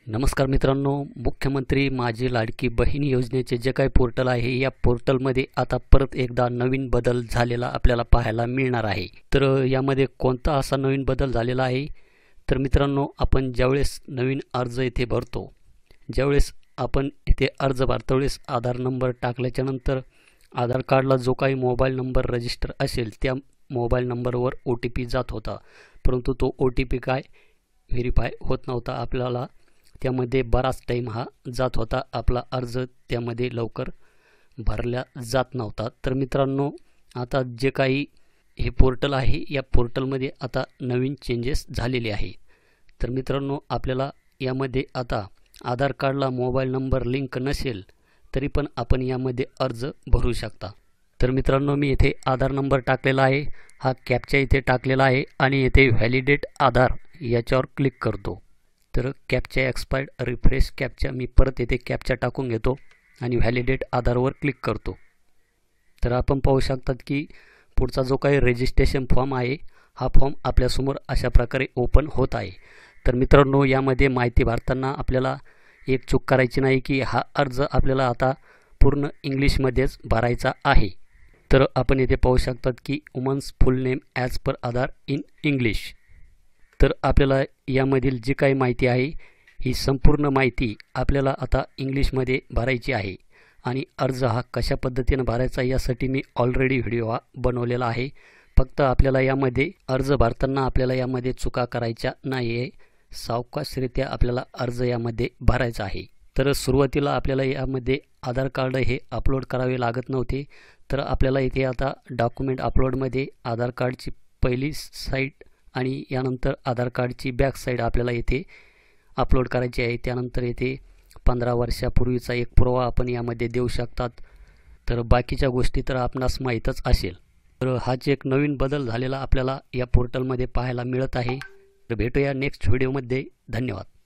नमस्कार मित्रांनो, मुख्यमंत्री माझी लाडकी बहीण योजनेचे जे काही पोर्टल आहे या पोर्टलमध्ये आता परत एकदा नवीन बदल झालेला आपल्याला पाहायला मिळणार आहे। तर यामध्ये कोणता असा नवीन बदल झालेला आहे तर मित्रांनो, आपण ज्यावेळेस नवीन अर्ज इथे भरतो, ज्यावेळेस आपण इथे अर्ज भरतावेळेस आधार नंबर टाकल्याच्या नंतर आधार कार्डला जो काही मोबाईल नंबर रजिस्टर असेल त्या मोबाईल नंबरवर OTP जात होता, परंतु तो OTP काय व्हेरीफाय होत नव्हता। आपल्याला त्यामध्ये बराच टाइम हा जात होता, आपला अर्ज त्यामध्ये लवकर भरला जात नव्हता। तर मित्रांनो, आता जे काही हे पोर्टल आहे या पोर्टलमध्ये आता नवीन चेंजेस झालेले आहे। तर मित्रांनो, आपल्याला यामध्ये आता आधार कार्डला मोबाईल नंबर लिंक नसेल तरी पण आपण यामध्ये अर्ज भरू शकता। तर मित्रांनो, मी इथे आधार नंबर टाकलेला आहे, हा कॅप्चा इथे टाकलेला आहे आणि इथे व्हॅलिडेट आधार याच्यावर क्लिक करतो। तर कॅप्चा एक्सपायर्ड, रिफ्रेश कॅप्चा, मी परत येथे कॅप्चा टाकून घेतो आणि व्हॅलिडेट आधारवर क्लिक करतो। तर आपण पाहू शकतात की पुढचा जो काही रजिस्ट्रेशन फॉर्म आहे हा फॉर्म आपल्यासमोर अशा प्रकारे ओपन होत आहे। तर मित्रांनो, यामध्ये माहिती भरताना आपल्याला एक चूक करायची नाही की हा अर्ज आपल्याला आता पूर्ण इंग्लिशमध्येच भरायचा आहे। तर आपण येथे पाहू शकतात की women's full name as per Aadhaar in English. तर आपल्याला यामधील जी काही माहिती आहे ही संपूर्ण माहिती आपल्याला आता इंग्लिशमध्ये भरायची आहे आणि अर्ज हा कशा पद्धतीने भरायचा यासाठी मी ऑलरेडी व्हिडिओ हा बनवलेला आहे। फक्त आपल्याला यामध्ये अर्ज भरताना आपल्याला यामध्ये चुका करायच्या नाही आहे, सावकाशरित्या आपल्याला अर्ज यामध्ये भरायचा आहे। तर सुरुवातीला आपल्याला यामध्ये आधार कार्ड हे अपलोड करावे लागत नव्हते, तर आपल्याला इथे आता डॉक्युमेंट अपलोडमध्ये आधार कार्डची पहिली साईड आणि यानंतर आधार कार्डची बॅक साईड आपल्याला इथे अपलोड करायची आहे। त्यानंतर इथे 15 वर्षापूर्वीचा एक पुरावा आपण यामध्ये देऊ शकतात। तर बाकीच्या गोष्टी तर आपणास माहीतच असेल। तर हाच एक नवीन बदल झालेला आपल्याला या पोर्टलमध्ये पाहायला मिळत आहे। तर भेटूया नेक्स्ट व्हिडिओमध्ये। धन्यवाद।